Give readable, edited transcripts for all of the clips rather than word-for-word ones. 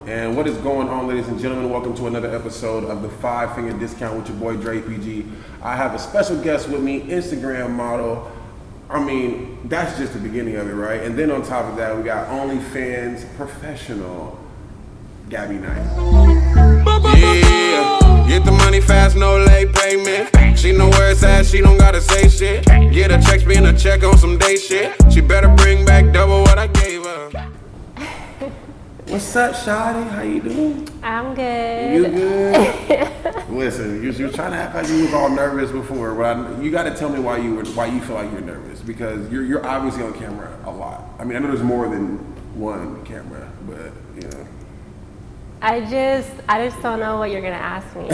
And what is going on, ladies and gentlemen? Welcome to another episode of the 5FINGER Discount with your boy Dre PG. I have a special guest with me, Instagram model. I mean, that's just the beginning of it, right? And then on top of that, we got OnlyFans professional, Gabby Knight. Yeah, get the money fast, no late payment. She know where it's at, she don't gotta say shit. Get a check, spend a check on some day shit. She better bring back double what I gave her. What's up, Shawty? How you doing? I'm good. You good? Listen, you was trying to act like you was all nervous before, but you got to tell me why you feel like you're nervous, because you're obviously on camera a lot. I mean, I know there's more than one camera, but you know. I just don't know what you're gonna ask me.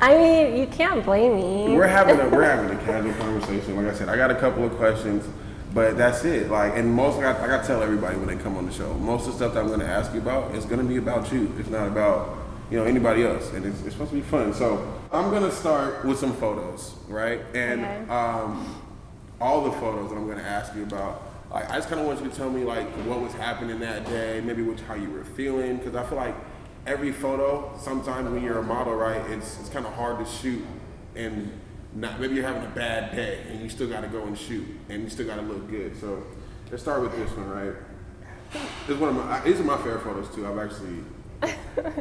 I mean, you can't blame me. We're having a casual conversation. Like I said, I got a couple of questions. But that's it. Like, and most, I got to tell everybody when they come on the show, most of the stuff that I'm going to ask you about is going to be about you. It's not about, anybody else. And it's supposed to be fun. So I'm going to start with some photos, right? And Okay. all the photos that I'm going to ask you about, like, I just kind of want you to tell me, like, what was happening that day, maybe how you were feeling. Because I feel like every photo, sometimes when you're a model, right, it's kind of hard to shoot and maybe you're having a bad day and you still got to go and shoot and you still got to look good. So let's start with this one, right? These are my favorite photos too. I've actually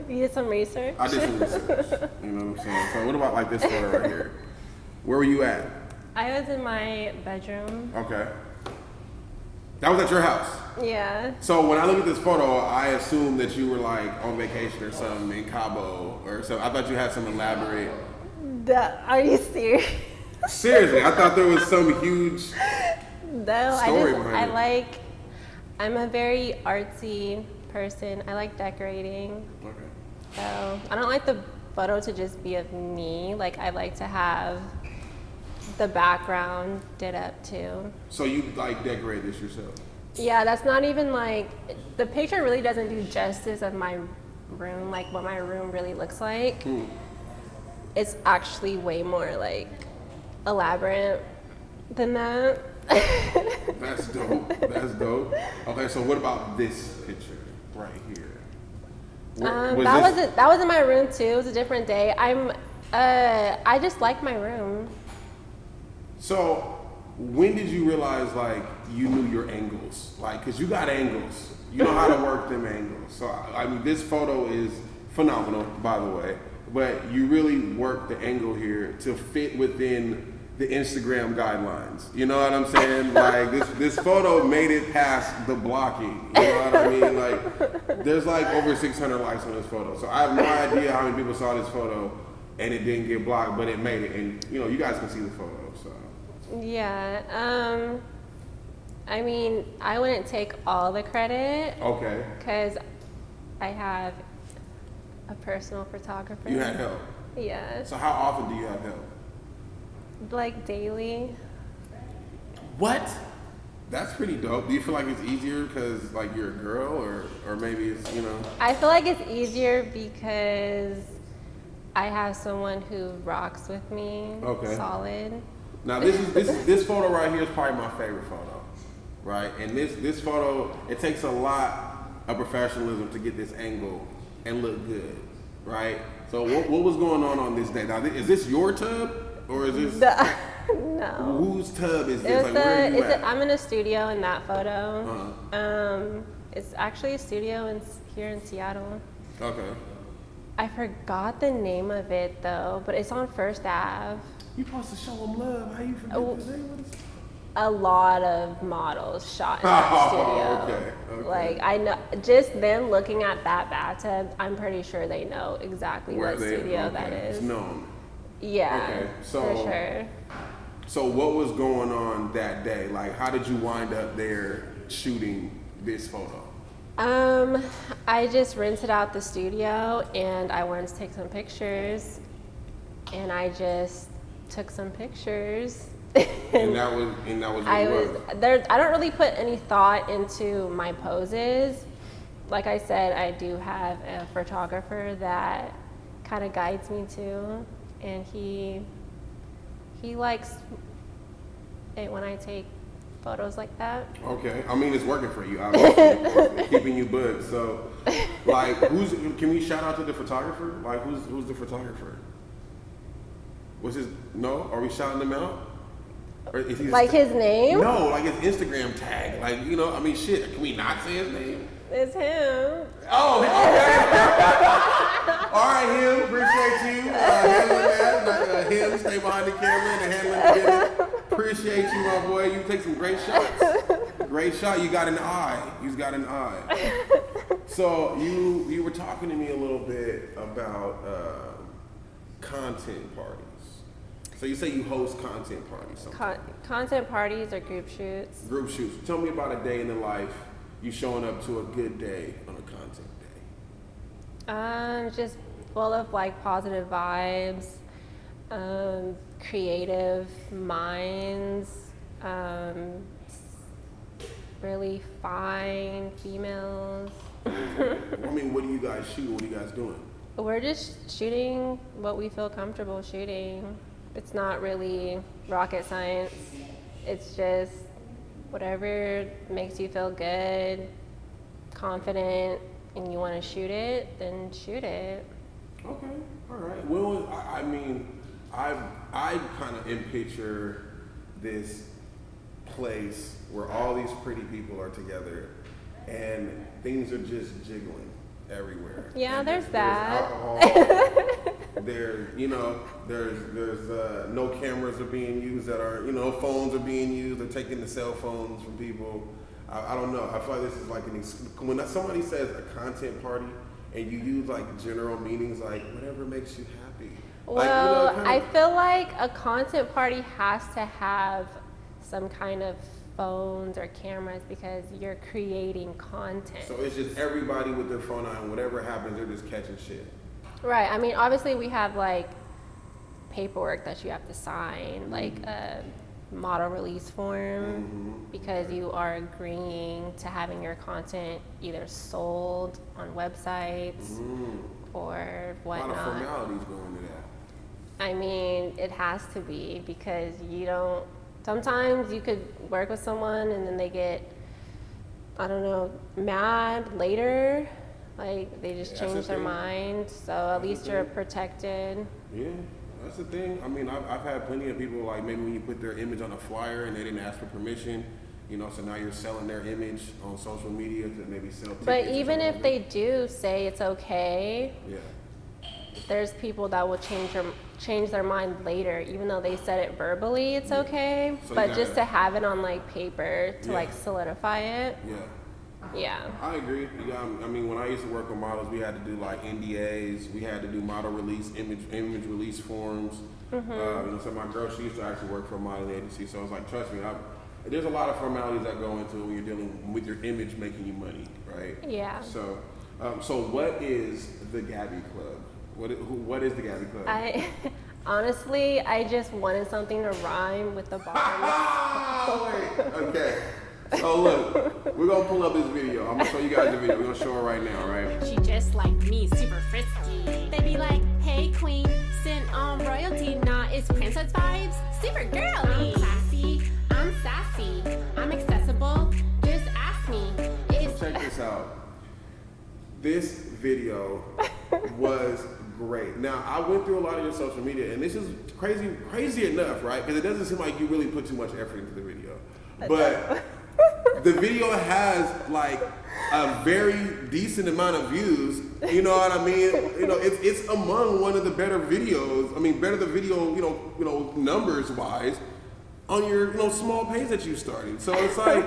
You did some research? I did some research. You know what I'm saying? So what about like this photo right here? Where were you at? I was in my bedroom. Okay. That was at your house. Yeah. So when I look at this photo, I assume that you were like on vacation or something in Cabo or something. I thought you had some elaborate. Are you serious? Seriously, I thought there was some huge No, story behind it. I'm a very artsy person. I like decorating. Okay. So I don't like the photo to just be of me. Like, I like to have the background did up too. So you like decorate this yourself? Yeah, that's not even like, the picture really doesn't do justice of my room, like what my room really looks like. It's actually way more like elaborate than that. That's dope. That's dope. Okay, so what about this picture right here? That was in my room too. It was a different day. I just like my room. So when did you realize like you knew your angles? Like, cause you got angles. You know how to work them angles. So I mean, this photo is phenomenal, by the way. But you really work the angle here to fit within the Instagram guidelines. You know what I'm saying? Like this photo made it past the blocking. You know what I mean? Like there's like over 600 likes on this photo. So I have no idea how many people saw this photo and it didn't get blocked, but it made it. And you guys can see the photo. So Yeah. I mean, I wouldn't take all the credit. okay, Because I have a personal photographer. you had help. Yeah. So how often do you have help? Like daily. What? That's pretty dope. Do you feel like it's easier because like you're a girl, or maybe it's I feel like it's easier because I have someone who rocks with me. Okay. Solid. Now this photo right here is probably my favorite photo, right? And this photo, it takes a lot of professionalism to get this angle and look good, right? So what was going on this day? Now is this your tub or is this No. whose tub is this? Like where are you at? I'm in a studio in that photo. It's actually a studio here in Seattle. Okay. I forgot the name of it though, but it's on First Ave. You supposed to show them love. How you forget the name of this? A lot of models shot in that studio. Okay. Like, I know, just them looking at that bathtub, I'm pretty sure they know exactly what studio that is. It's known. Yeah, Okay, so for sure. So what was going on that day? Like, how did you wind up there shooting this photo? I just rented out the studio and I wanted to take some pictures, and I just took some pictures. and that was I don't really put any thought into my poses. Like I said, I do have a photographer that kind of guides me too, and he likes it when I take photos like that. Okay, I mean it's working for you, obviously, keeping you booked. So, like, can we shout out to the photographer? Like, who's the photographer? What's his? No, are we shouting him out? Or is he Like his name? No, like his Instagram tag. Like, you know, I mean, shit. Can we not say his name? It's him. Oh, okay. All right, him. Appreciate you. Handling that. Him, stay behind the camera and handling the business. Appreciate you, my boy. You take some great shots. Great shot. You got an eye. You've got an eye. So you were talking to me a little bit about content parties. So you say you host content parties. Content parties or group shoots. Group shoots. Tell me about a day in the life. You showing up to a good day on a content day. Just full of like positive vibes, creative minds, really fine females. I mean, what do you guys shoot? What are you guys doing? We're just shooting what we feel comfortable shooting. It's not really rocket science. It's just whatever makes you feel good, confident, and you want to shoot it, then shoot it. Okay, all right. Well, I mean, I kind of picture this place where all these pretty people are together and things are just jiggling everywhere. Yeah, and there's that. Alcohol. There's no cameras are being used that are, phones are being used. They're taking the cell phones from people. I don't know. I feel like this is like when somebody says a content party and you use like general meanings like whatever makes you happy. Well, I feel like a content party has to have some kind of phones or cameras because you're creating content. So it's just everybody with their phone on, whatever happens, they're just catching shit. Right. I mean, obviously we have like paperwork that you have to sign, like a model release form, because you are agreeing to having your content either sold on websites or whatnot. A lot of formalities go into that. I mean, it has to be because sometimes you could work with someone and then they get, I don't know, mad later. Like they just change their mind. So at least you're protected. Yeah, that's the thing. I mean, I've had plenty of people like maybe when you put their image on a flyer and they didn't ask for permission, so now you're selling their image on social media to maybe sell tickets. But even if they do say it's okay, yeah, there's people that will change their mind later, even though they said it verbally, it's okay. So but just to have it on like paper to like solidify it. Yeah. Yeah. I agree. I mean, when I used to work with models, we had to do like NDAs. We had to do model release, image release forms. So my girl, she used to actually work for a modeling agency. So I was like, trust me, there's a lot of formalities that go into it when you're dealing with your image making you money, right? Yeah. So, what is the Gabby Club? What is the Gabby Club? Honestly, I just wanted something to rhyme with the bottom. Okay. So look, we're gonna pull up this video. I'm gonna show you guys the video. We're gonna show it right now, right? She just like me, super frisky. They be like, hey queen, send on royalty. Nah, it's princess vibes, super girly. I'm classy, I'm sassy, I'm accessible, just ask me. So check this out. This video was great. Now, I went through a lot of your social media, and this is crazy enough, right? Because it doesn't seem like you really put too much effort into the video. But the video has like a very decent amount of views. You know what I mean? It's among one of the better videos. I mean, better the video, numbers wise, on your small page that you started. So it's like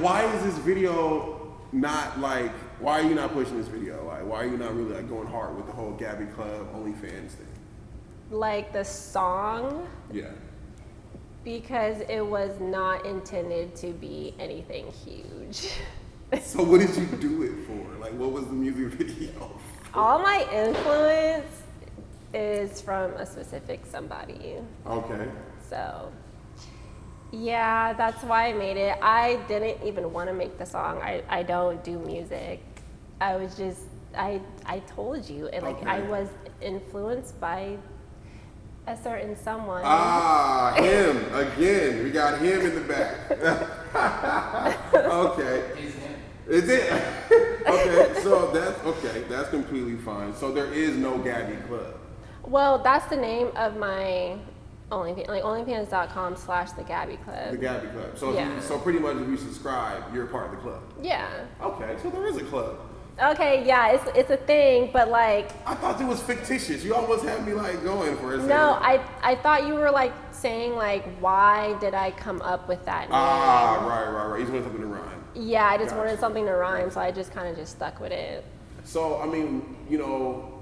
why is this video not like? Why are you not pushing this video? Like, why are you not really like going hard with the whole Gabby Club OnlyFans thing? Like the song? Yeah. Because it was not intended to be anything huge. So what did you do it for? Like, what was the music video? All my influence is from a specific somebody. Okay. So, yeah, that's why I made it. I didn't even want to make the song. I don't do music. I was just, I told you, and like I was influenced by a certain someone. Ah, him again. We got him in the back. Okay. Is it? Okay, so that's completely fine. So there is no Gabby Club. Well, that's the name of my OnlyFans, like onlyfans.com/the Gabby Club. The Gabby Club. So Yeah. so pretty much if you subscribe, you're a part of the club. Yeah. Okay, so there is a club. Okay, yeah, it's a thing, but like, I thought it was fictitious. You almost had me like going for a second. no, I thought you were like saying like, why did I come up with that name? Ah, right. You just want something to rhyme. Yeah, I just Gotcha. wanted something to rhyme, so I just kind of just stuck with it. So, I mean, you know,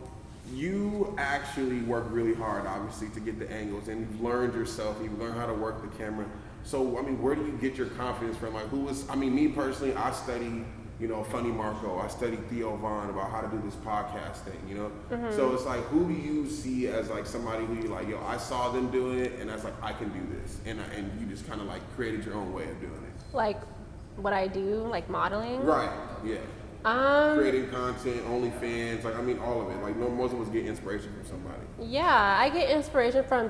you actually work really hard, obviously, to get the angles, and you've learned yourself, you've learned how to work the camera. So, I mean, where do you get your confidence from? Like, me personally, I study, you know, Funny Marco, I studied Theo Vaughn about how to do this podcast thing, you know? Mm-hmm. So it's like, who do you see as like somebody who you're like, yo, I saw them doing it, and that's like, I can do this. And you just kind of like created your own way of doing it. Like, what I do, like modeling. Right, yeah. Creating content, OnlyFans, like, I mean, all of it. Like, most of us get inspiration from somebody. Yeah, I get inspiration from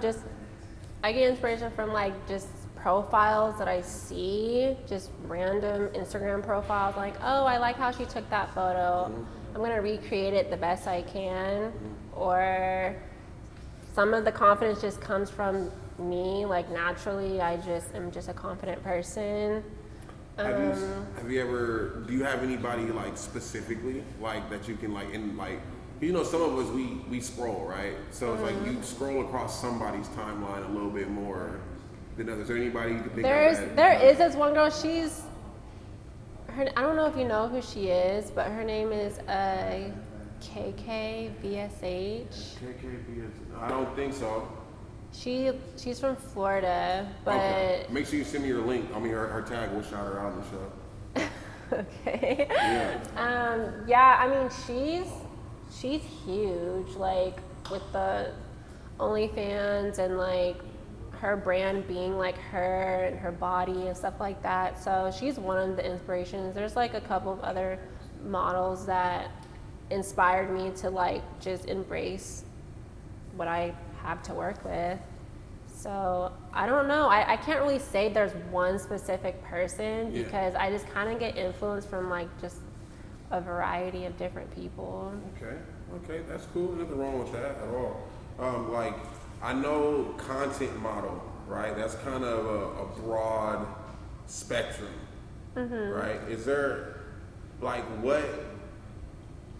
like just profiles that I see, just random Instagram profiles, like, oh, I like how she took that photo. I'm gonna recreate it the best I can. Or some of the confidence just comes from me, like naturally, I just am just a confident person. Do you have anybody like specifically like that you can like, and like, you know, some of us we scroll, right? So it's like you scroll across somebody's timeline a little bit more than others. Is there anybody you can think of? There is this one girl, I don't know if you know who she is, but her name is KKVSH. I don't think so. She's from Florida, but Okay. Make sure you send me your link. I mean, her tag. We'll shout her out on the show. okay. Yeah. Yeah, I mean, she's huge, like with the OnlyFans and like her brand being like her and her body and stuff like that. So she's one of the inspirations. There's like a couple of other models that inspired me to like just embrace what I have to work with. So I don't know. I can't really say there's one specific person because I just kind of get influenced from like just a variety of different people. Okay, that's cool. Nothing wrong with that at all. Like, I know content model, right? That's kind of a broad spectrum, right? Is there like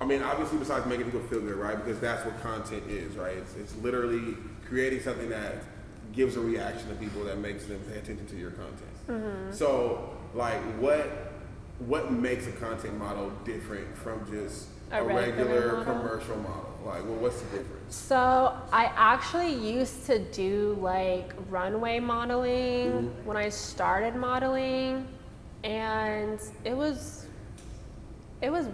I mean, obviously besides making people feel good, right? Because that's what content is, right? It's literally creating something that gives a reaction to people that makes them pay attention to your content. So, like, what makes a content model different from just a regular model? commercial model? Like, well, what's the difference? So I actually used to do like runway modeling when I started modeling, and it was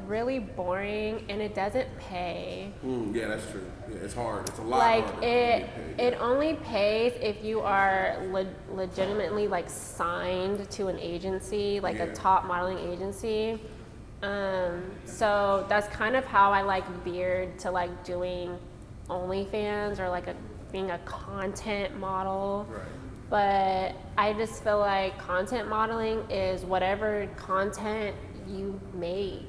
really boring and it doesn't pay. Yeah, that's true. Yeah, it's hard. It's a lot Like harder. it only pays if you are legitimately like signed to an agency, like a top modeling agency. So that's kind of how I like veered to like doing OnlyFans or like being a content model. Right. But I just feel like content modeling is whatever content you make.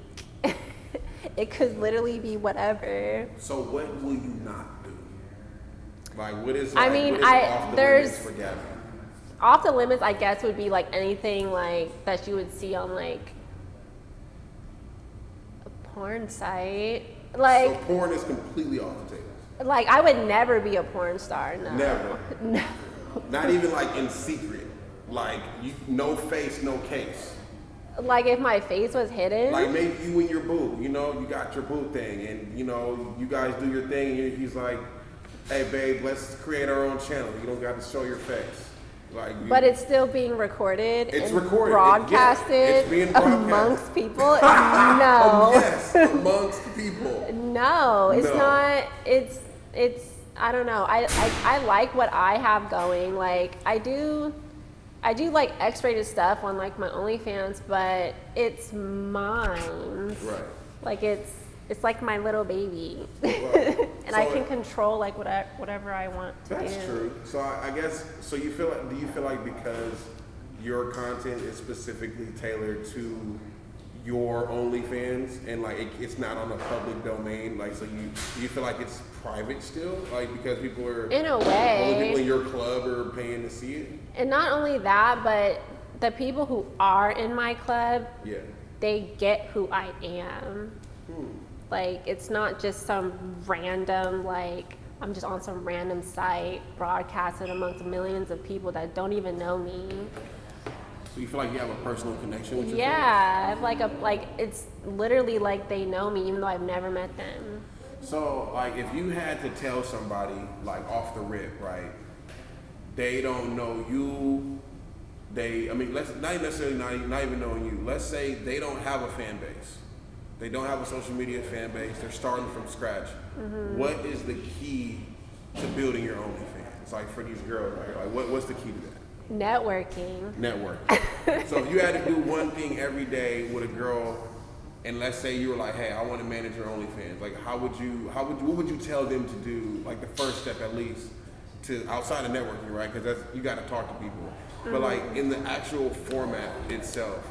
It could literally be whatever. So what will you not do? Like, what is I like, mean, what is off the limits for Gabby? Off the limits, I guess, would be like anything like that you would see on like a porn site. Like, So porn is completely off the table. like I would never be a porn star. No. Never. No. Not even like in secret. Like, no face, no case. Like if my face was hidden. Like maybe you and your boo, you know, you got your boo thing, and you know, you guys do your thing, and he's like, "Hey, babe, let's create our own channel. You don't got to show your face." Like, But it's still being recorded. It's and recorded. broadcasted It's being broadcast. amongst people. No. Yes, amongst people. No, it's No. not. It's. I don't know. I like what I have going. Like I do like X-rated stuff on like my OnlyFans, but it's mine. Right. Like it's like my little baby. Right. and So I can control like whatever I want to do. That's true. So I guess, so do you feel like because your content is specifically tailored to your OnlyFans and like it's not on the public domain, like, so you feel like it's private still, like because people are In a way. only people in your club are paying to see it? And not only that, but the people who are in my club, Yeah. they get who I am. Like, it's not just some random, like, I'm just on some random site broadcasted amongst millions of people that don't even know me. So you feel like you have a personal connection with your Yeah, I have it's literally like they know me even though I've never met them. fans? So like if you had to tell somebody like off the rip, right? They don't know you. Let's not necessarily not even knowing you. Let's say they don't have a fan base. They don't have a social media fan base. They're starting from scratch. What is the key to building your OnlyFans? Like for these girls, right? Like what's the key to that? Networking. So if you had to do one thing every day with a girl, and let's say you were like, hey, I want to manage your OnlyFans, like what would you tell them to do, like the first step at least, to outside of networking, right? Because you got to talk to people. But like in the actual format itself,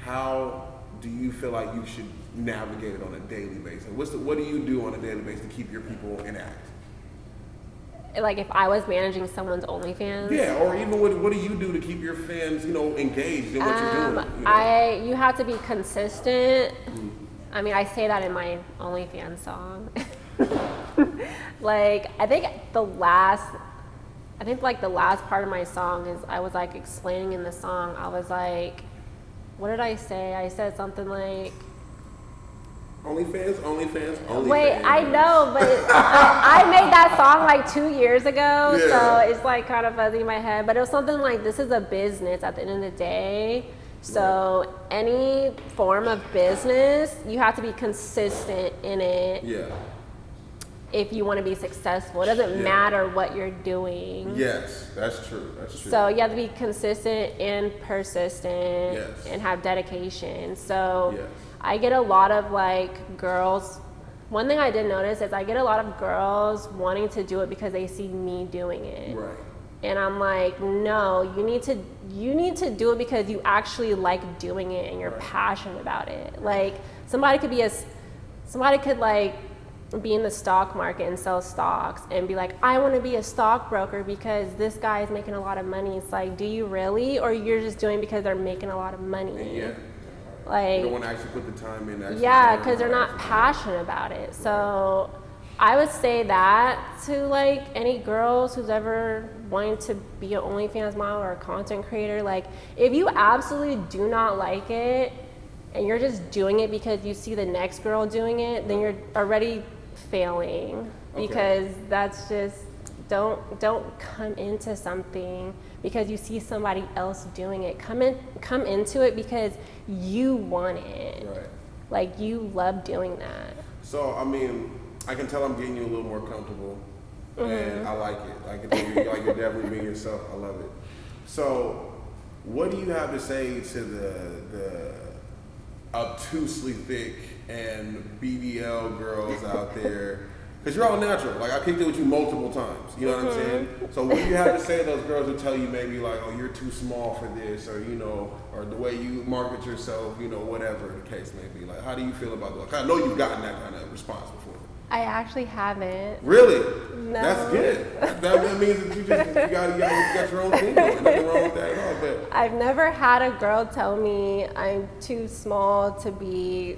how do you feel like you should navigate it on a daily basis? What do you do on a daily basis to keep your people intact? Like if I was managing someone's OnlyFans. Yeah, or even what do you do to keep your fans, engaged in what you're doing? You have to be consistent. I mean, I say that in my OnlyFans song. Like I think the last part of my song is I was like explaining in the song. I was like, what did I say? I said something like, OnlyFans. wait, I know, but I made that song like 2 years ago, so it's like kind of fuzzy in my head. But it was something like, this is a business at the end of the day. So any form of business, you have to be consistent in it. Yeah. If you want to be successful, it doesn't matter what you're doing. Yes, that's true. So you have to be consistent and persistent and have dedication. So I get a lot of like girls. One thing I did notice is I get a lot of girls wanting to do it because they see me doing it. Right. And I'm like, no, you need to do it because you actually like doing it and you're passionate about it. Like somebody could like be in the stock market and sell stocks and be like, I want to be a stockbroker because this guy is making a lot of money. It's like, do you really, or you're just doing because they're making a lot of money? Yeah. Like, you don't want to actually put the time in. Because they're not passionate about it. So I would say that to like any girls who's ever wanting to be an OnlyFans model or a content creator. Like, if you absolutely do not like it and you're just doing it because you see the next girl doing it, then you're already failing. Because that's just, don't come into something because you see somebody else doing it. Come into it because you want it. Right. Like, you love doing that. So I mean, I can tell I'm getting you a little more comfortable, and I like it. I can tell you, like, you're definitely being yourself. I love it. So, what do you have to say to the obtusely thick and BBL girls out there? Because you're all natural. Like, I kicked it with you multiple times. You know what I'm saying? So what do you have to say to those girls who tell you maybe like, oh, you're too small for this, or or the way you market yourself, whatever the case may be. Like, how do you feel about that? I know you've gotten that kind of response before. I actually haven't. Really? No. That's good. That means that you got your own thing going. Nothing wrong with that at all. But I've never had a girl tell me I'm too small to be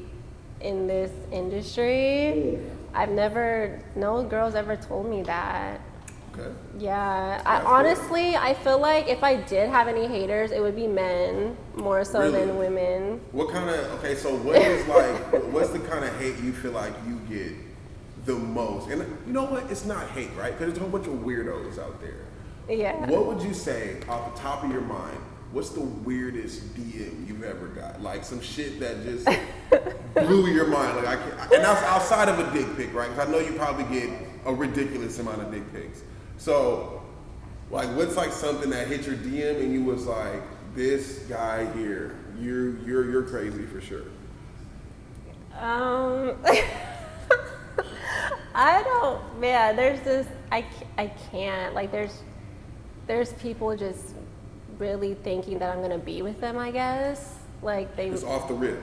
in this industry. No girl's ever told me that. Okay. Yeah. I feel like if I did have any haters, it would be men more so than women. What kind of, so what is what's the kind of hate you feel like you get the most? And you know what? It's not hate, right? Because there's a whole bunch of weirdos out there. Yeah. What would you say, off the top of your mind, what's the weirdest DM you've ever got? Like some shit that just blew your mind. Like and that's outside of a dick pic, right? Because I know you probably get a ridiculous amount of dick pics. So, like, what's like something that hit your DM and you was like, this guy here, you're crazy for sure. I don't, man, there's this, I can't, like, there's people just really thinking that I'm gonna be with them, I guess. Like, they. It's off the rip.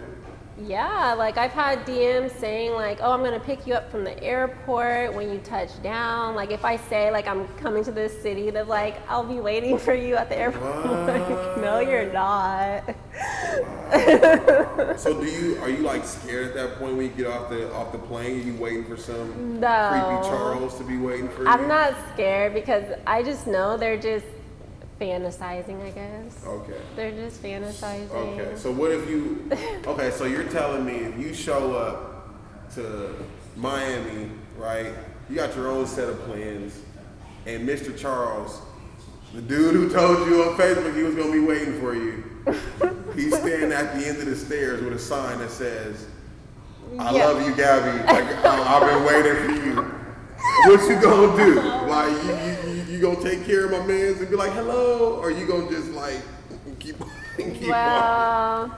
Yeah, like, I've had DMs saying, like, oh, I'm gonna pick you up from the airport when you touch down. Like, if I say, like, I'm coming to this city, they're like, I'll be waiting for you at the airport. Like, no, you're not. Wow. So are you like scared at that point when you get off the plane? Are you waiting for some creepy Charles to be waiting for you? I'm not scared because I just know they're just fantasizing, I guess. Okay. They're just fantasizing. Okay. So what if you? Okay. So you're telling me if you show up to Miami, right? You got your own set of plans, and Mr. Charles, the dude who told you on Facebook he was gonna be waiting for you, he's standing at the end of the stairs with a sign that says, "I love you, Gabby. Like, I've been waiting for you." What you gonna do? Like, you gonna take care of my mans and be like, hello? Or you gonna just like keep well,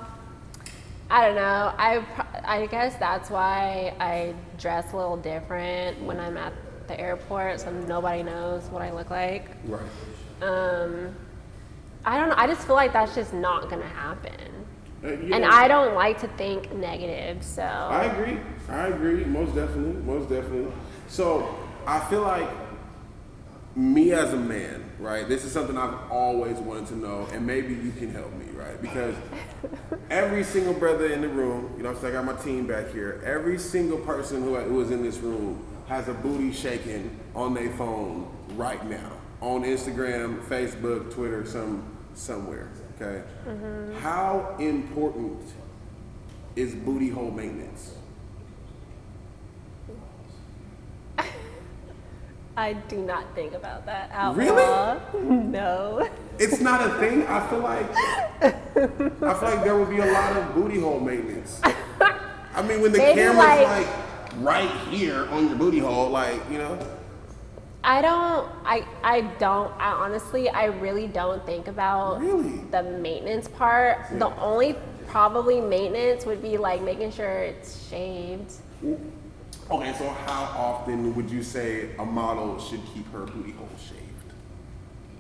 I don't know. I guess that's why I dress a little different when I'm at the airport, so nobody knows what I look like. Right. I don't know. I just feel like that's just not gonna happen. Yeah. And I don't like to think negative, so. I agree. Most definitely. So I feel like me as a man, right? This is something I've always wanted to know, and maybe you can help me, right? Because every single brother in the room, you know, so I got my team back here. Every single person who was in this room has a booty shaking on their phone right now, on Instagram, Facebook, Twitter, somewhere. Okay. Mm-hmm. How important is booty hole maintenance? I do not think about that at really? all. No. It's not a thing. I feel like there would be a lot of booty hole maintenance. I mean, when the Maybe camera's like right here on your booty hole, like, you know. I honestly, I really don't think about the maintenance part. Yeah. The only probably maintenance would be like making sure it's shaved. Okay, so how often would you say a model should keep her booty hole shaved?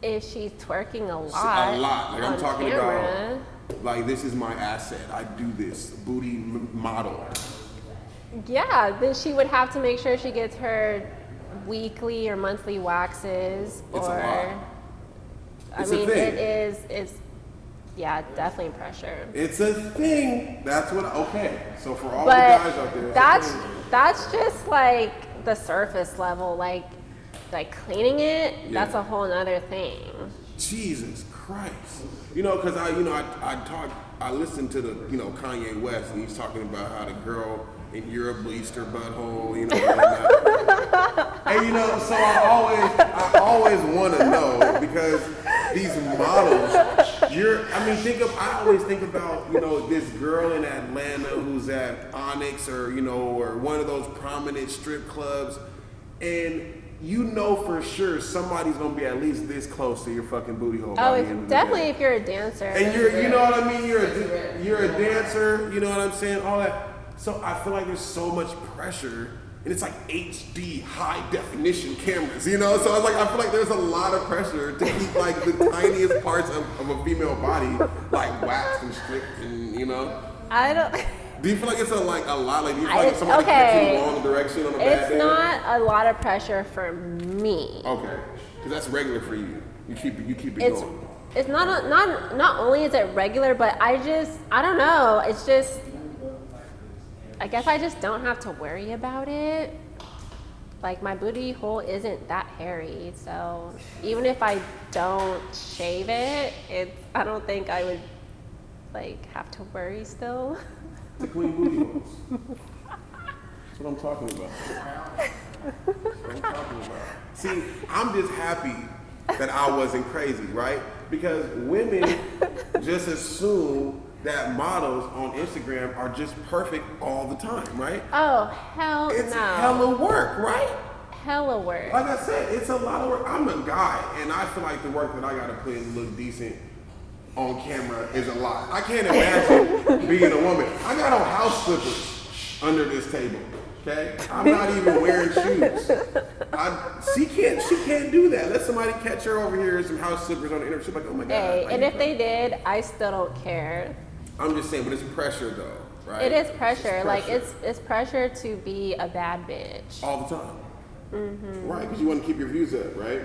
If she's twerking a lot. A lot. Like, I'm talking camera. about, like, this is my asset. I do this. Booty model. Yeah, then she would have to make sure she gets her weekly or monthly waxes. It's a lot. It's a thing. It's definitely pressure. It's a thing. That's what, okay. So for all the guys out there. That's just like the surface level, like cleaning it, that's a whole nother thing. Jesus Christ. You know, because I listened to the, Kanye West, and he's talking about how the girl in Europe bleached her butthole, and so I always want to know, because these models, I always think about, this girl in Atlanta who's at Onyx or one of those prominent strip clubs, and for sure somebody's gonna be at least this close to your fucking booty hole. Oh, definitely if you're a dancer. And you know what I mean? You're a dancer, you know what I'm saying? All that. So I feel like there's so much pressure, and it's like HD high definition cameras, So I feel like there's a lot of pressure to keep like the tiniest parts of a female body like waxed and stripped, and I don't. Do you feel like it's a lot? Like, do you feel like somebody takes you the wrong direction on a bad day? It's not a lot of pressure for me. Okay, because that's regular for you. You keep it going. It's not only is it regular, but I don't know. It's just, I guess I just don't have to worry about it. Like, my booty hole isn't that hairy, so even if I don't shave it, I don't think I would have to worry still. The clean booty holes. That's what I'm talking about. See, I'm just happy that I wasn't crazy, right? Because women just assume that models on Instagram are just perfect all the time, right? Oh, hell it's no. It's hella work, right? Hella work. Like I said, it's a lot of work. I'm a guy, and I feel like the work that I gotta put in to look decent on camera is a lot. I can't imagine being a woman. I got on house slippers under this table. Okay, I'm not even wearing shoes. She can't do that. Let somebody catch her over here in some house slippers on the internet. She's like, oh my god. Hey, like, and if they did, I still don't care. I'm just saying, but it's pressure though, right? It is pressure. It's Like pressure. it's pressure to be a bad bitch. All the time. Right, because you want to keep your views up, right?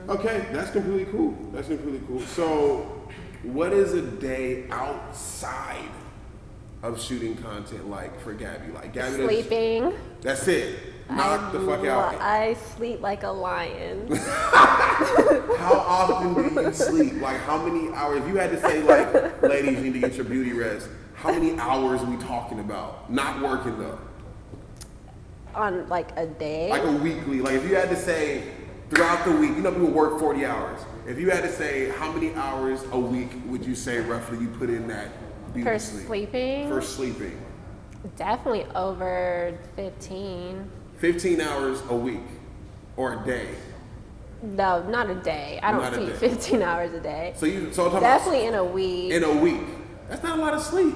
Okay, that's completely cool. That's completely cool. So, what is a day outside of shooting content like for Gabby? Like Gabby, Sleeping. That's it. Knock the fuck out. I sleep like a lion. How often do you sleep? Like how many hours? If you had to say like, ladies, you need to get your beauty rest. How many hours are we talking about? Not working though. On like a day. Like a weekly. Like if you had to say throughout the week, you know people work 40 hours. If you had to say how many hours a week would you say roughly you put in that beauty For sleep? sleeping? For sleeping. Definitely over 15. 15 hours a week or a day. No, not a day. I don't Not a sleep day. 15 hours a day. So I'm talking Definitely in a week. in a week. That's not a lot of sleep.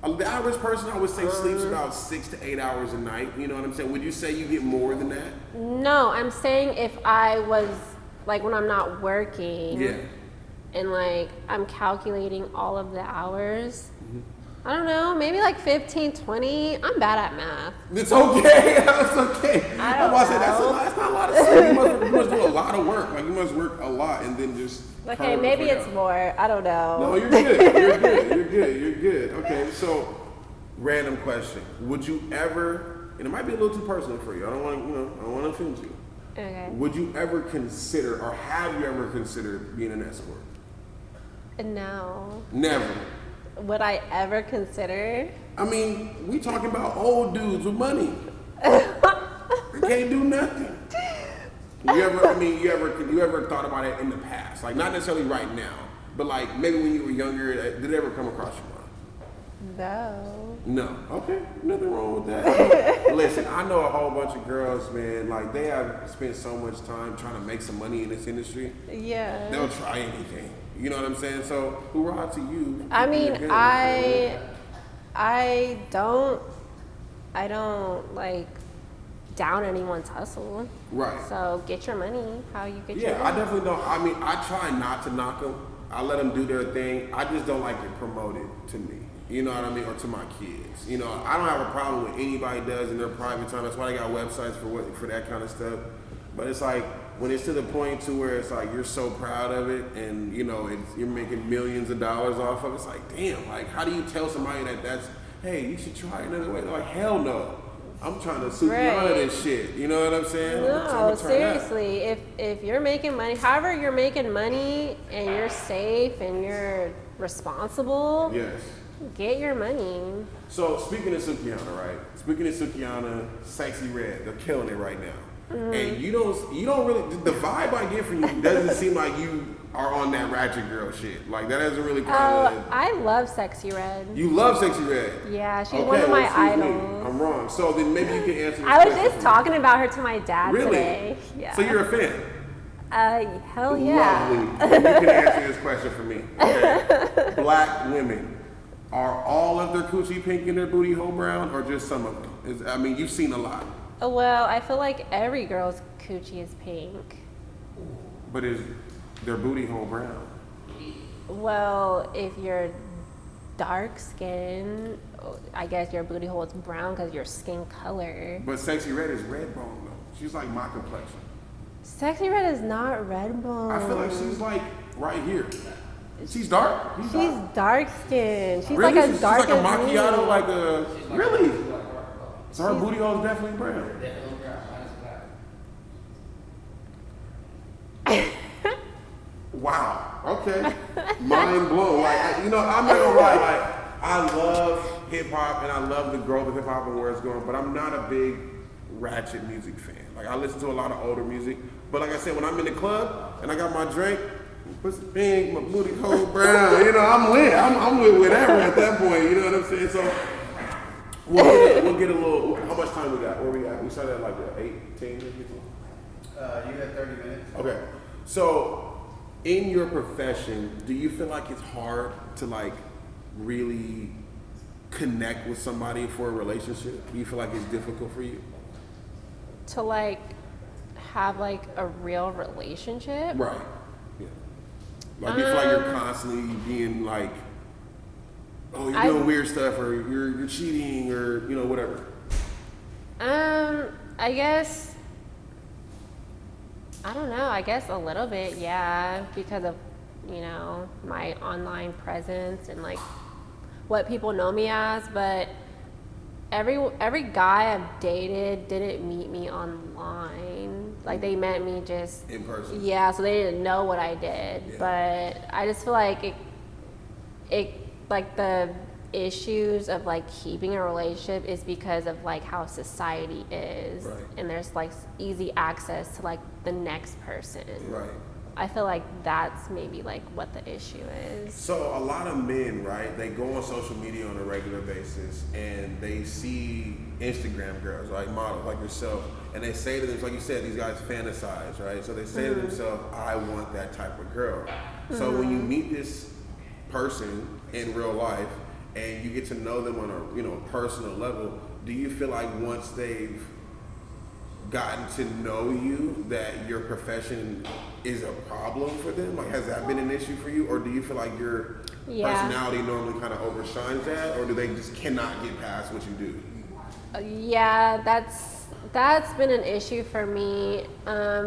The average person, I would say, sleeps about 6 to 8 hours a night. You know what I'm saying? Would you say you get more than that? No, I'm saying if I was, like when I'm not working Yeah. and like I'm calculating all of the hours, I don't know, maybe like 15, 20. I'm bad at math. It's okay. That's okay. I I'm don't about to say that's know. that's not a lot of sleep. You must do a lot of work. Like you must work a lot and then just. Okay, carve the maybe fuck it's out. more. I don't know. No, you're good. You're good. You're good. You're good. Okay, so random question: would you ever? And it might be a little too personal for you. I don't want to. I don't want to offend you. Okay. Would you ever consider, or have you ever considered being an escort? No. Never. Would I ever consider? I mean, we talking about old dudes with money. They can't do nothing. You ever thought about it in the past? Like not necessarily right now, but like maybe when you were younger, did it ever come across your mind? No. No. Okay. Nothing wrong with that. Listen, I know a whole bunch of girls, man, like they have spent so much time trying to make some money in this industry. Yeah. They'll try anything. You know what I'm saying? So hoorah to you. I mean, You're good. I don't like down anyone's hustle. Right. So get your money. How you get your Yeah, money. I definitely don't. I mean, I try not to knock them. I let them do their thing. I just don't like it promoted to me. You know what I mean? Or to my kids. You know, I don't have a problem with anybody does in their private time. That's why they got websites for that kind of stuff. But it's like when it's to the point to where it's like you're so proud of it, and you know you're making millions of dollars off of it. It's like, damn. Like, how do you tell somebody that's hey, you should try another way? They're like, hell no. I'm trying to super out of this shit. You know what I'm saying? I'm trying No, to turn up. seriously. If you're making money, however you're making money, and you're safe and you're responsible, Yes. get your money. So speaking of Sukihana, right? Speaking of Sukihana, Sexy Red, they're killing it right now. And you don't really, the vibe I get from you doesn't seem like you are on that ratchet girl shit. Like that doesn't really kind Oh, of. I love Sexy Red. You love Sexy Red. Yeah, she's Okay, one of well, my excuse me. idols. I'm wrong. So then maybe you can answer this I was question just for me. talking about her to my dad Really? today. Yeah. So you're a fan? Hell yeah. Lovely. You can answer this question for me. Okay. Black women, are all of their coochie pink and their booty hole brown, or just some of them? I mean, you've seen a lot. Well, I feel like every girl's coochie is pink. But is their booty hole brown? Well, if you're dark skin, I guess your booty hole is brown because your skin color. But Sexy Red is red bone though. She's like my complexion. Sexy Red is not red bone. I feel like she's like right here. She's dark. She's dark skin. She's really? like as She's dark like a as macchiato, me. like a really. So her booty hole is definitely brown. Wow. Okay. Mind blown. Like I'm not gonna lie. Like I love hip hop and I love the growth of hip hop and where it's going, but I'm not a big ratchet music fan. Like I listen to a lot of older music, but like I said, when I'm in the club and I got my drink, pussy pink, my booty hole brown, you know, I'm lit. I'm with whatever at that point. You know what I'm saying? So we'll get a little. How much time we got? Where we at? We started at like 18, 15. You had 30 minutes. Okay. So, in your profession, do you feel like it's hard to like really connect with somebody for a relationship? Do you feel like it's difficult for you? To like have like a real relationship. Right. Yeah. Like do you feel like you're constantly being like, oh, you're doing weird stuff, or you're cheating, or whatever. I guess I don't know. I guess a little bit, yeah, because of my online presence and like what people know me as. But every guy I've dated didn't meet me online. Like they met me just in person. Yeah, so they didn't know what I did. Yeah. But I just feel like it like the issues of like keeping a relationship is because of like how society is, right. And there's like easy access to like the next person. Right. I feel like that's maybe like what the issue is. So a lot of men, right, they go on social media on a regular basis and they see Instagram girls, like models like yourself, and they say to them, like you said, these guys fantasize, right? So they say to themselves, I want that type of girl. So when you meet this person in real life and you get to know them on a personal level, do you feel like once they've gotten to know you that your profession is a problem for them? Like, has that been an issue for you, or do you feel like your personality normally kind of overshines that, or do they just cannot get past what you do? Yeah, that's been an issue for me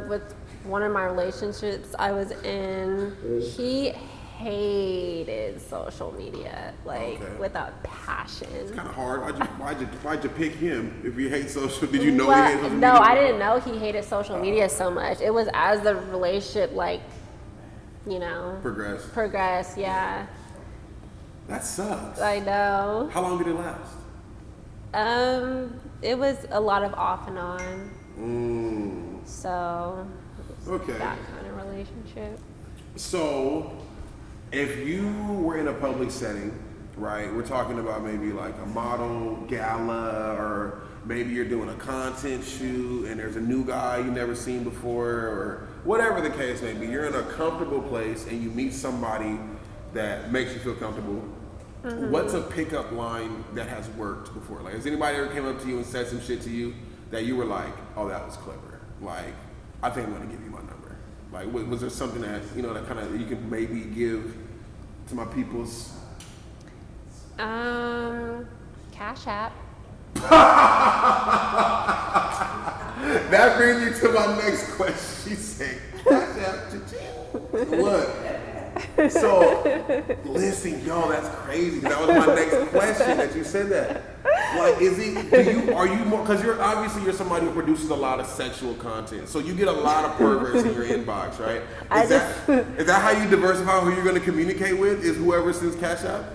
with one of my relationships I was in. He hated social media, like with a passion. It's kind of hard. Why'd you pick him if you hate social? Did you know he hated social media? No, I didn't know he hated social media so much. It was as the relationship, like, progressed. Yeah. That sucks. I know. How long did it last? It was a lot of off and on. So. Okay. That kind of relationship. So, if you were in a public setting, right, we're talking about maybe like a model gala, or maybe you're doing a content shoot and there's a new guy you've never seen before, or whatever the case may be, you're in a comfortable place and you meet somebody that makes you feel comfortable. What's a pickup line that has worked before? Like, has anybody ever came up to you and said some shit to you that you were like, oh, that was clever. Like, I think I'm gonna give you my number. Like, was there something that, that kind of you can maybe give to my peoples? Cash App. That brings me to my next question. She said, Cash App. Look. So, listen, yo, that's crazy. That was my next question that you said that. Like, are you more, because you're somebody who produces a lot of sexual content, so you get a lot of perverts in your inbox, right? Is that how you diversify who you're going to communicate with, is whoever sends Cash App?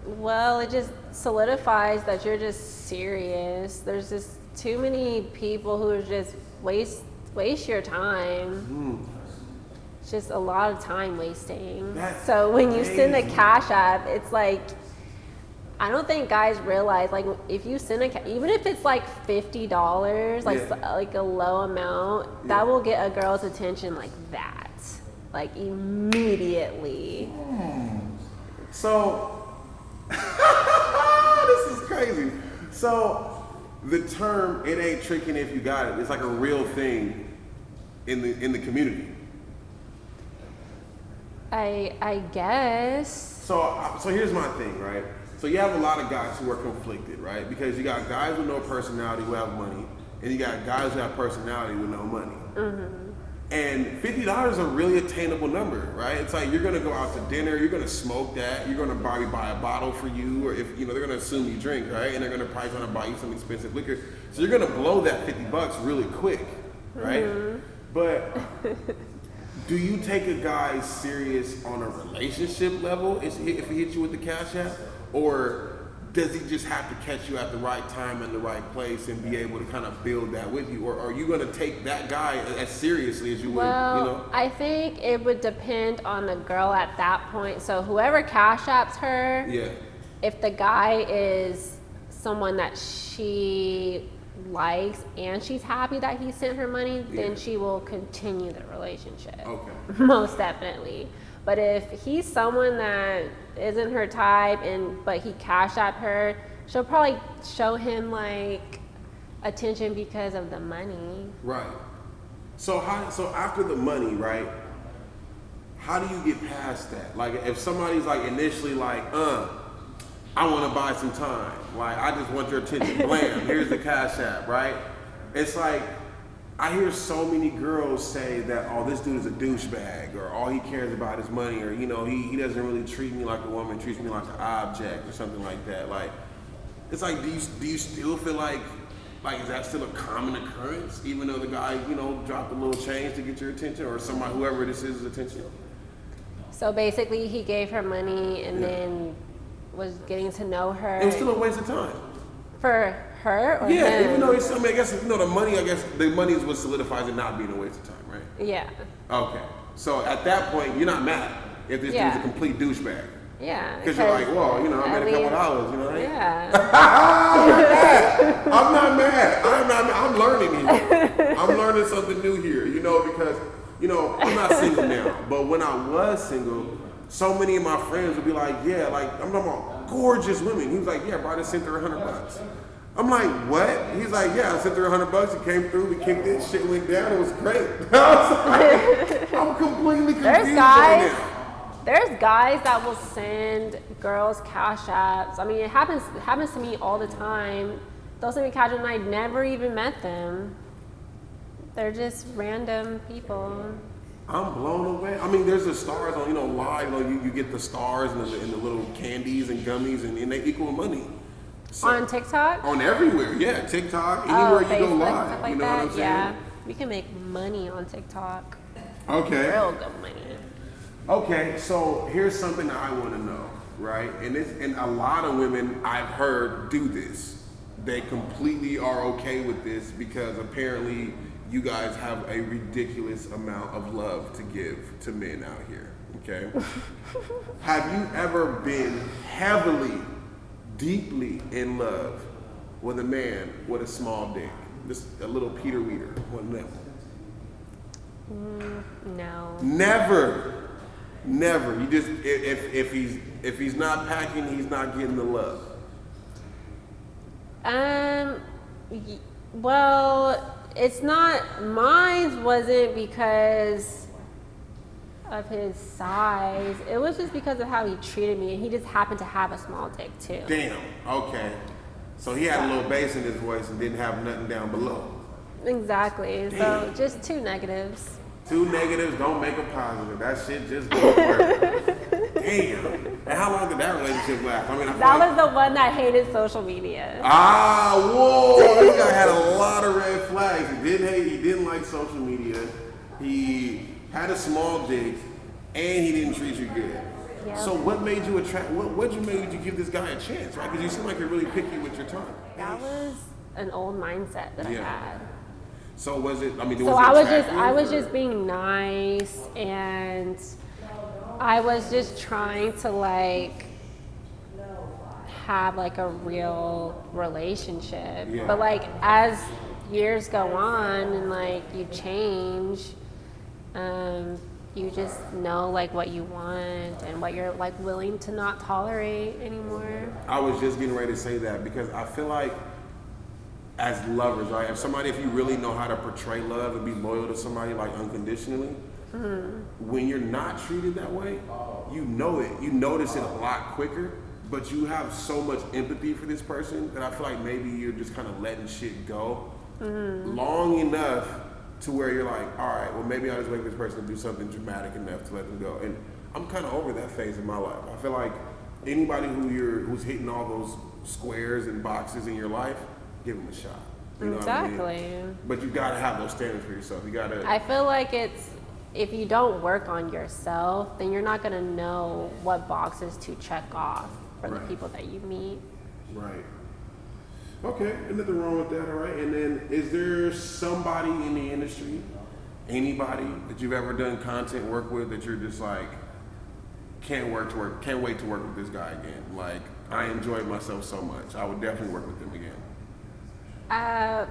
Well, it just solidifies that you're just serious. There's just too many people who just waste your time. It's just a lot of time wasting. So when you send a Cash App, it's like, I don't think guys realize, like, if you send even if it's like $50, like a low amount, that will get a girl's attention like that, like immediately. So this is crazy. So the term "it ain't tricking if you got it" is like a real thing in the community. I guess. So here's my thing, right? So you have a lot of guys who are conflicted, right? Because you got guys with no personality who have money, and you got guys who have personality with no money. And $50 is a really attainable number, right? It's like you're gonna go out to dinner, you're gonna smoke that, you're gonna buy a bottle for you, or if they're gonna assume you drink, right? And they're gonna probably try to buy you some expensive liquor. So you're gonna blow that $50 really quick, right? But do you take a guy serious on a relationship level if he hits you with the Cash App? Or does he just have to catch you at the right time and the right place and be able to kind of build that with you? Or are you going to take that guy as seriously as you would, I think it would depend on the girl at that point. So whoever Cash Apps her, if the guy is someone that she likes and she's happy that he sent her money, then she will continue the relationship. Okay. Most definitely. But if he's someone that isn't her type but he Cash App her, she'll probably show him like attention because of the money. Right. So after the money, right? How do you get past that? Like, if somebody's like initially like, I want to buy some time. Like, I just want your attention. Blam, here's the Cash App, right? It's like, I hear so many girls say that, oh, this dude is a douchebag, or all he cares about is money, or, you know, he doesn't really treat me like a woman, treats me like an object, or something like that. Like, it's like, do you still feel like is that still a common occurrence, even though the guy, you know, dropped a little change to get your attention, or somebody, whoever this is, attention? So basically, he gave her money and then was getting to know her. It was still a waste of time. For her or Yeah, him? even though it's, I mean, I guess, you know, the money is what solidifies it not being a waste of time, right? Yeah. Okay. So at that point, you're not mad if this dude's a complete douchebag. Yeah. Because you're like, well, you know, I made a couple dollars, you know what I mean? Yeah. I'm not mad. I'm learning here. I'm learning something new here, you know, because, you know, I'm not single now. But when I was single, so many of my friends would be like, yeah, like, I'm talking about gorgeous women. He was like, yeah, bro, I just sent her $100. I'm like, what? He's like, yeah, I sent her $100. He came through, we kicked it, shit went down, it was great. I was like, I'm completely confused right now. There's guys that will send girls Cash Apps. I mean, it happens to me all the time. They'll send me Cash Apps and I never even met them. They're just random people. I'm blown away. I mean, there's the stars on, you know, live. You know, you get the stars and the little candies and gummies, and they equal money. So, on TikTok? On everywhere, yeah. TikTok, anywhere you Facebook, go live. stuff like you know that. what I'm saying? Yeah, we can make money on TikTok. Okay. Real good money. Okay, so here's something that I want to know, right? And a lot of women I've heard do this. They completely are okay with this because apparently you guys have a ridiculous amount of love to give to men out here, okay? Have you ever been heavily, deeply in love with a man with a small dick? Just a little Peter Weeder, one level. No. Never. You just if he's not packing, he's not getting the love. Well, it's not. Mine wasn't because of his size. It was just because of how he treated me, and he just happened to have a small dick too. Damn. Okay. So he had a little bass in his voice and didn't have nothing down below. Exactly. Damn. So just two negatives. Two negatives don't make a positive. That shit just don't work. Damn. And how long did that relationship last? I mean, That was the one that hated social media. Whoa. This guy had a lot of red flags. He didn't like social media. He had a small dick, and he didn't treat you good. Yep. So what made you made you give this guy a chance, right? Because you seem like you're really picky with your time. That was an old mindset that I had. So was it? I mean, So I was just being nice, and I was just trying to like have like a real relationship. Yeah. But like as years go on and like you change, you just know like what you want and what you're like willing to not tolerate anymore. I was just getting ready to say that because I feel like as lovers, right? If you really know how to portray love and be loyal to somebody like unconditionally, when you're not treated that way, you know it. You notice it a lot quicker, but you have so much empathy for this person that I feel like maybe you're just kind of letting shit go long enough to where you're like, all right, well maybe I'll just wait for this person to do something dramatic enough to let them go. And I'm kind of over that phase in my life. I feel like anybody who's hitting all those squares and boxes in your life, give them a shot. You know Exactly. what I mean? But you gotta have those standards for yourself. You gotta. I feel like if you don't work on yourself, then you're not gonna know what boxes to check off for the people that you meet. Right. Okay, and nothing wrong with that, all right? And then is there somebody in the industry, anybody that you've ever done content work with that you're just like, can't wait to work with this guy again? Like, I enjoyed myself so much. I would definitely work with him again. Are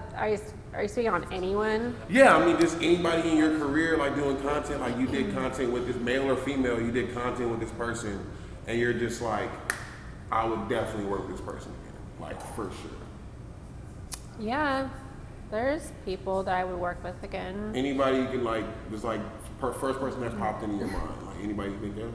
you speaking on anyone? Yeah, I mean, just anybody in your career, like doing content, like you did content with this male or female, you did content with this person, and you're just like, I would definitely work with this person again. like for sure. Yeah, there's people that I would work with again. Anybody you can like, just like first person that popped into your mind, like anybody you think of?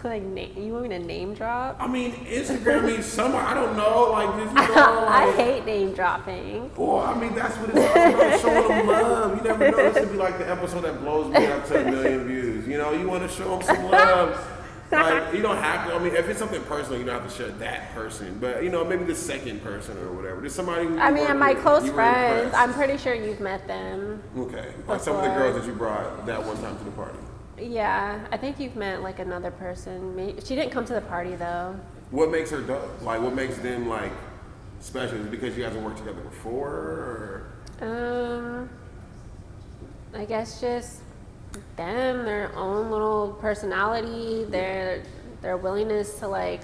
Like, you want me to name drop? I mean, Instagram means someone, I don't know, like, just, you know, I like, hate name dropping. boy, I mean, that's what it's all about, showing them love. You never know, this would be like the episode that blows me up to 1 million views. You know, you want to show them some love. Like, you don't have to, I mean, if it's something personal, you don't have to share that person. But, you know, maybe the second person or whatever. There's somebody who I mean, my close you were friends, impressed. I'm pretty sure you've met them. Okay, like some of the girls that you brought that one time to the party. Yeah, I think you've met like another person. She didn't come to the party though. What makes her dope? Like, what makes them like special? Is it because you guys have worked together before? Or? I guess just them, their own little personality, their willingness to like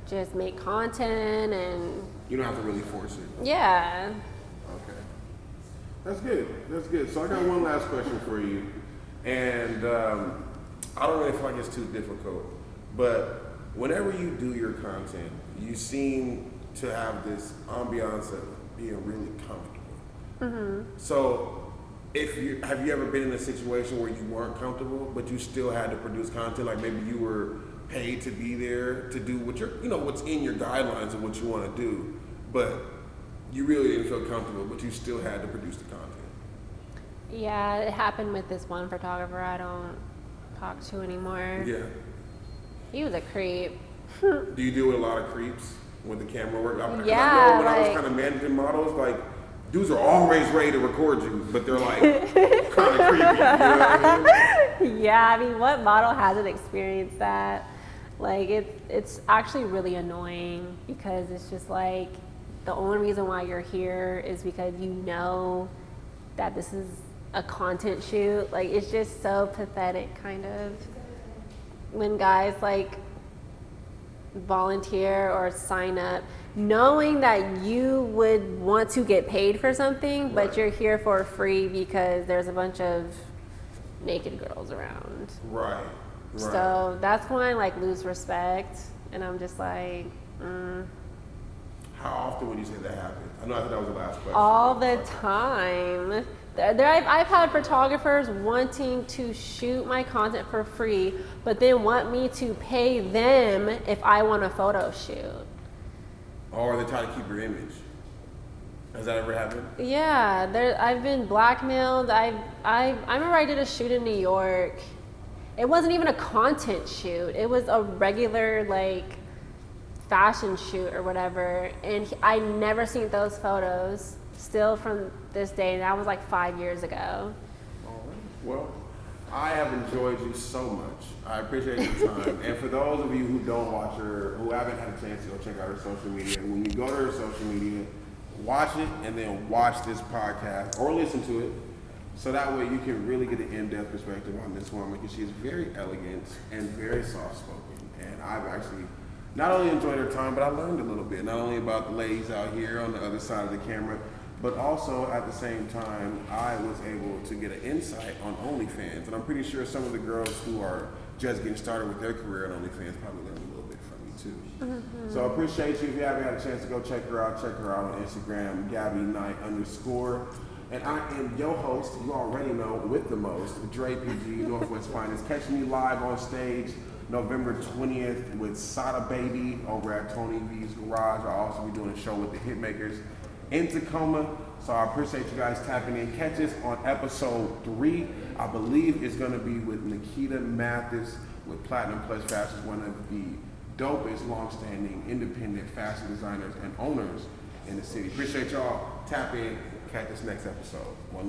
just make content and. You don't have to really force it. Yeah. Okay, that's good. That's good. So I got one last question for you, and I don't really feel like it's too difficult, but whenever you do your content, you seem to have this ambiance of being really comfortable. Mm-hmm. So, have you ever been in a situation where you weren't comfortable, but you still had to produce content? Like maybe you were paid to be there to do what what's in your guidelines of what you want to do, but you really didn't feel comfortable, but you still had to produce the content. Yeah, it happened with this one photographer I don't talk to anymore. Yeah. He was a creep. Do you deal with a lot of creeps with the camera work? I know when I was kind of managing models, like dudes are always ready to record you, but they're like kind of creepy. You know what I mean? Yeah, I mean, what model hasn't experienced that? Like, it's actually really annoying because it's just like the only reason why you're here is because you know that this is a content shoot. Like, it's just so pathetic, kind of, when guys like volunteer or sign up knowing that you would want to get paid for something, but you're here for free because there's a bunch of naked girls around. Right. So that's when I like lose respect, and I'm just like, How often would you say that happened? I know that was the last question. all the time. I've had photographers wanting to shoot my content for free, but then want me to pay them if I want a photo shoot. Or they try to keep your image. Has that ever happened? Yeah, I've been blackmailed. I remember I did a shoot in New York. It wasn't even a content shoot. It was a regular like fashion shoot or whatever, and I never seen those photos still from this day, and that was like 5 years ago. All right. Well, I have enjoyed you so much. I appreciate your time. And for those of you who don't watch her, who haven't had a chance to go check out her social media, when you go to her social media, watch it and then watch this podcast or listen to it. So that way you can really get an in-depth perspective on this woman, because she is very elegant and very soft-spoken. And I've actually not only enjoyed her time, but I learned a little bit, not only about the ladies out here on the other side of the camera, but also at the same time, I was able to get an insight on OnlyFans. And I'm pretty sure some of the girls who are just getting started with their career on OnlyFans probably learned a little bit from me too. Mm-hmm. So I appreciate you. If you haven't had a chance to go check her out on Instagram, GabbyKnight_. And I am your host, you already know, with the most, Dre PG, Northwest Finest. Catch me live on stage November 20th with Sada Baby over at Tony V's Garage. I'll also be doing a show with the Hitmakers in Tacoma. So I appreciate you guys tapping in. Catch us on episode 3. I believe it's going to be with Nikita Mathis with Platinum Plus Fashion, one of the dopest, long-standing, independent fashion designers and owners in the city. Appreciate y'all. Tap in. Catch this next episode. One